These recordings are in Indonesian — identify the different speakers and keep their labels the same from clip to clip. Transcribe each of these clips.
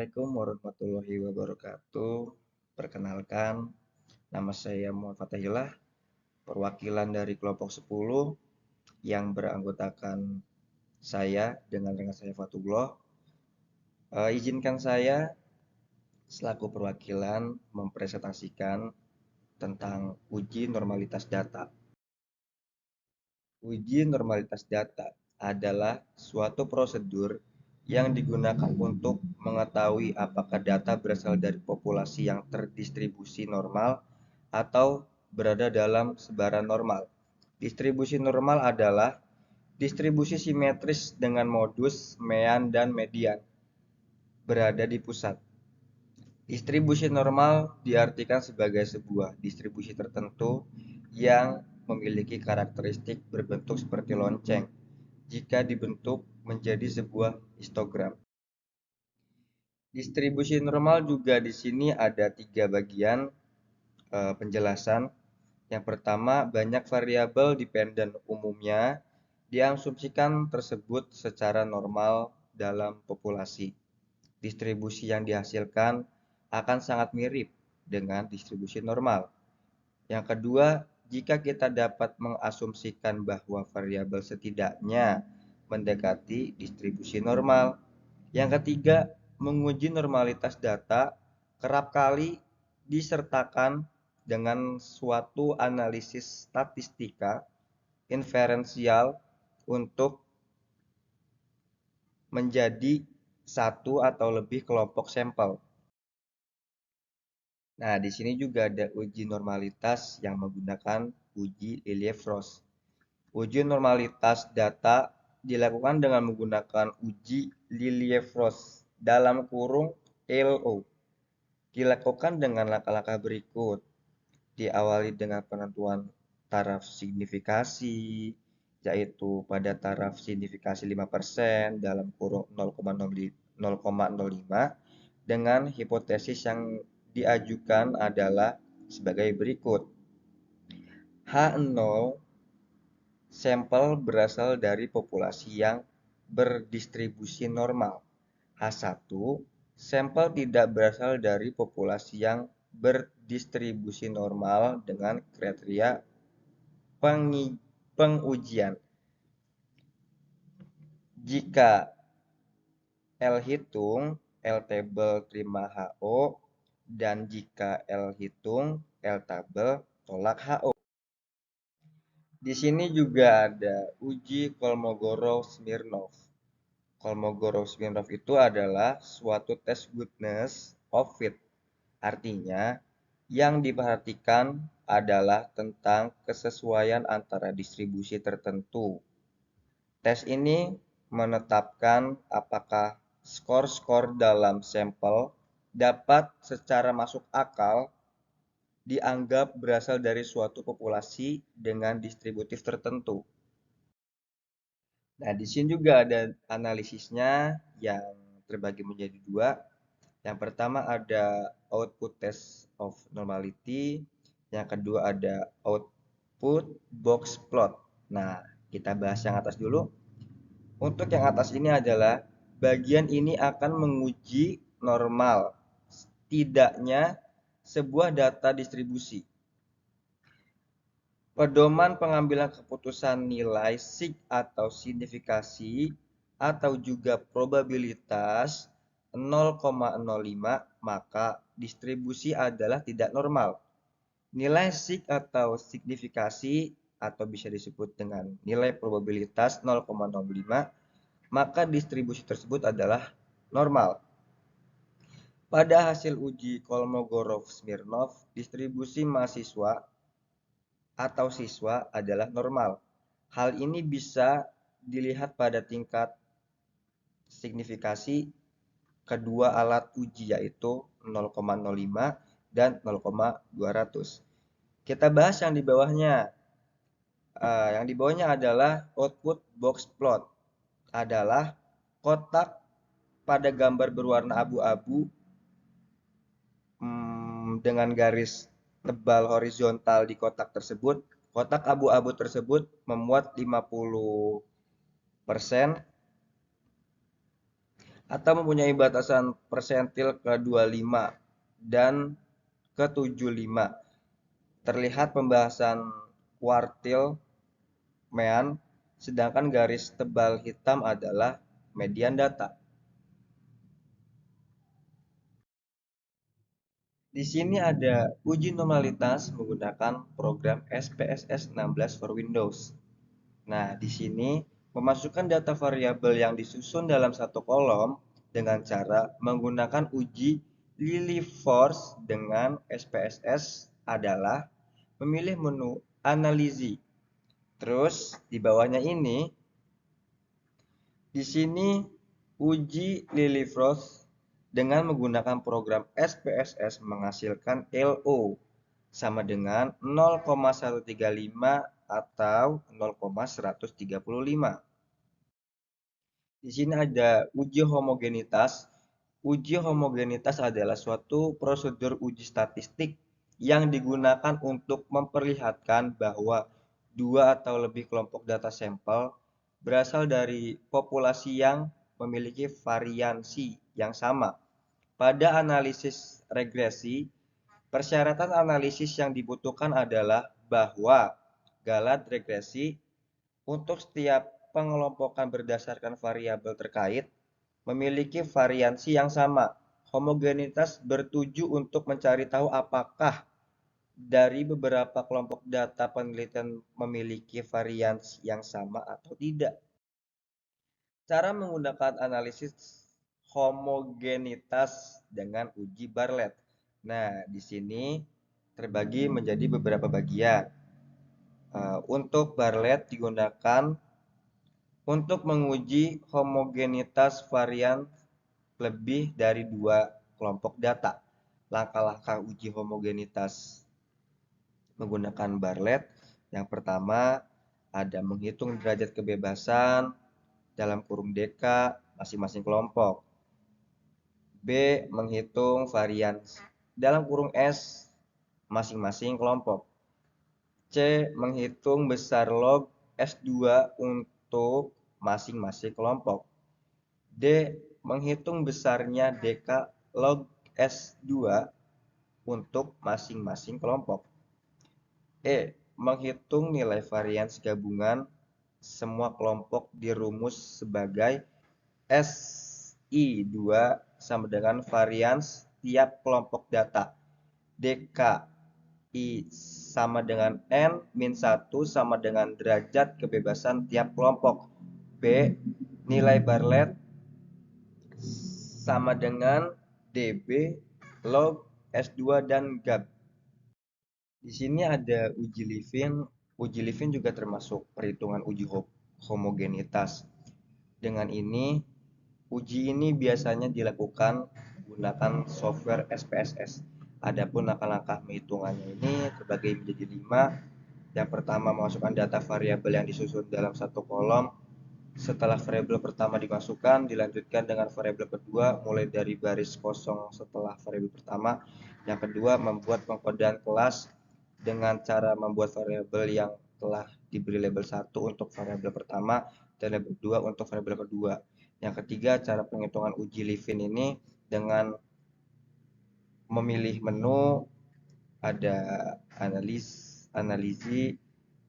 Speaker 1: Assalamualaikum warahmatullahi wabarakatuh. Perkenalkan, nama saya Muhammad Fatahillah, perwakilan dari kelompok 10 yang beranggotakan saya dengan rekan saya Fatullah. Izinkan saya selaku perwakilan mempresentasikan tentang uji normalitas data. Uji normalitas data adalah suatu prosedur yang digunakan untuk mengetahui apakah data berasal dari populasi yang terdistribusi normal atau berada dalam sebaran normal. Distribusi normal adalah distribusi simetris dengan modus mean dan median berada di pusat. Distribusi normal diartikan sebagai sebuah distribusi tertentu yang memiliki karakteristik berbentuk seperti lonceng jika dibentuk menjadi sebuah histogram. Distribusi normal juga di sini ada 3 bagian penjelasan. Yang pertama, banyak variabel dependen umumnya diasumsikan tersebut secara normal dalam populasi. Distribusi yang dihasilkan akan sangat mirip dengan distribusi normal. Yang kedua, jika kita dapat mengasumsikan bahwa variabel setidaknya mendekati distribusi normal. Yang ketiga, menguji normalitas data kerap kali disertakan dengan suatu analisis statistika inferensial untuk menjadi satu atau lebih kelompok sampel. Nah, di sini juga ada uji normalitas yang menggunakan uji Lilliefrost. Uji normalitas data dilakukan dengan menggunakan uji Lilliefrost dalam kurung LO. Dilakukan dengan langkah-langkah berikut. Diawali dengan penentuan taraf signifikasi, yaitu pada taraf signifikasi 5% dalam kurung 0,05 dengan hipotesis yang diajukan adalah sebagai berikut. H0 sampel berasal dari populasi yang berdistribusi normal. H1 sampel tidak berasal dari populasi yang berdistribusi normal dengan kriteria pengujian. Jika L hitung, L tabel terima HO, dan jika L hitung, L tabel tolak HO. Di sini juga ada uji Kolmogorov-Smirnov. Kolmogorov-Smirnov itu adalah suatu tes goodness of fit. Artinya, yang diperhatikan adalah tentang kesesuaian antara distribusi tertentu. Tes ini menetapkan apakah skor-skor dalam sampel dapat secara masuk akal dianggap berasal dari suatu populasi dengan distributif tertentu. Nah, di sini juga ada analisisnya yang terbagi menjadi 2. Yang pertama ada output test of normality, yang kedua ada output box plot. Nah, kita bahas yang atas dulu. Untuk yang atas ini adalah bagian ini akan menguji normal setidaknya sebuah data distribusi. Pedoman pengambilan keputusan nilai sig atau signifikasi atau juga probabilitas 0,05 maka distribusi adalah tidak normal. Nilai sig atau signifikasi atau bisa disebut dengan nilai probabilitas 0,05 maka distribusi tersebut adalah normal. Pada hasil uji Kolmogorov-Smirnov, distribusi mahasiswa atau siswa adalah normal. Hal ini bisa dilihat pada tingkat signifikasi kedua alat uji yaitu 0,05 dan 0,200. Kita bahas yang di bawahnya. Yang di bawahnya adalah output box plot. Adalah kotak pada gambar berwarna abu-abu dengan garis tebal horizontal di kotak tersebut. Kotak abu-abu tersebut memuat 50% atau mempunyai batasan persentil ke 25 dan ke 75. Terlihat pembahasan kuartil mean, sedangkan garis tebal hitam adalah median data. Di sini ada uji normalitas menggunakan program SPSS 16 for Windows. Nah, di sini memasukkan data variabel yang disusun dalam satu kolom dengan cara menggunakan uji Lilliefors dengan SPSS adalah memilih menu analisis. Terus di bawahnya ini, di sini uji Lilliefors dengan menggunakan program SPSS menghasilkan LO sama dengan 0,135 atau 0,135. Di sini ada uji homogenitas. Uji homogenitas adalah suatu prosedur uji statistik yang digunakan untuk memperlihatkan bahwa dua atau lebih kelompok data sampel berasal dari populasi yang memiliki variansi yang sama. Pada analisis regresi, persyaratan analisis yang dibutuhkan adalah bahwa galat regresi untuk setiap pengelompokan berdasarkan variabel terkait memiliki variansi yang sama. Homogenitas bertuju untuk mencari tahu apakah dari beberapa kelompok data penelitian memiliki variansi yang sama atau tidak. Cara menggunakan analisis homogenitas dengan uji Bartlett. Nah, di sini terbagi menjadi beberapa bagian. Untuk Bartlett digunakan untuk menguji homogenitas varian lebih dari dua kelompok data. Langkah-langkah uji homogenitas menggunakan Bartlett. Yang pertama ada menghitung derajat kebebasan dalam kurung DK masing-masing kelompok. B. Menghitung varian dalam kurung S masing-masing kelompok. C. Menghitung besar log S2 untuk masing-masing kelompok. D. Menghitung besarnya DK log S2 untuk masing-masing kelompok. E. Menghitung nilai varians gabungan semua kelompok dirumus sebagai SI2 sama dengan varians tiap kelompok data. DK I sama dengan N-1 sama dengan derajat kebebasan tiap kelompok. B. Nilai Bartlett sama dengan DB log S2 dan GAB. Di sini ada uji Levin. Uji Levin juga termasuk perhitungan uji homogenitas. Dengan ini, uji ini biasanya dilakukan menggunakan software SPSS. Adapun langkah-langkah penghitungannya ini terbagi menjadi 5. Yang pertama, memasukkan data variabel yang disusun dalam satu kolom. Setelah variabel pertama dimasukkan, dilanjutkan dengan variabel kedua mulai dari baris kosong setelah variabel pertama. Yang kedua, membuat pengkodean kelas dengan cara membuat variabel yang telah diberi label 1 untuk variabel pertama dan label 2 untuk variabel kedua. Yang ketiga, cara penghitungan uji Levin ini dengan memilih menu, ada analisis,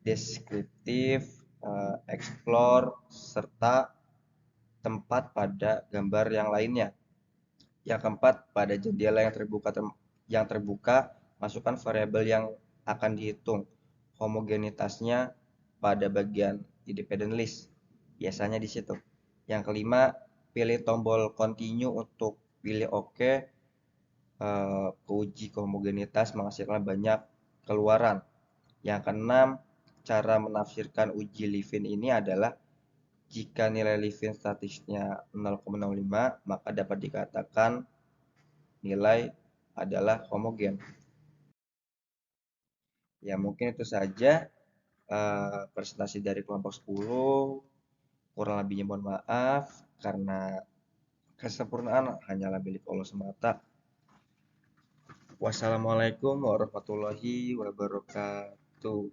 Speaker 1: deskriptif, explore, serta tempat pada gambar yang lainnya. Yang keempat, pada jendela yang terbuka, masukkan variabel yang akan dihitung homogenitasnya pada bagian independent list. Biasanya di situ. Yang kelima, pilih tombol continue untuk pilih OK. Uji homogenitas menghasilkan banyak keluaran. Yang keenam, cara menafsirkan uji Levin ini adalah jika nilai Levin statistiknya 0,05, maka dapat dikatakan nilai adalah homogen. Ya, mungkin itu saja presentasi dari kelompok 10. Kurang lebihnya mohon maaf karena kesempurnaan hanyalah milik Allah semata. Wassalamualaikum warahmatullahi wabarakatuh.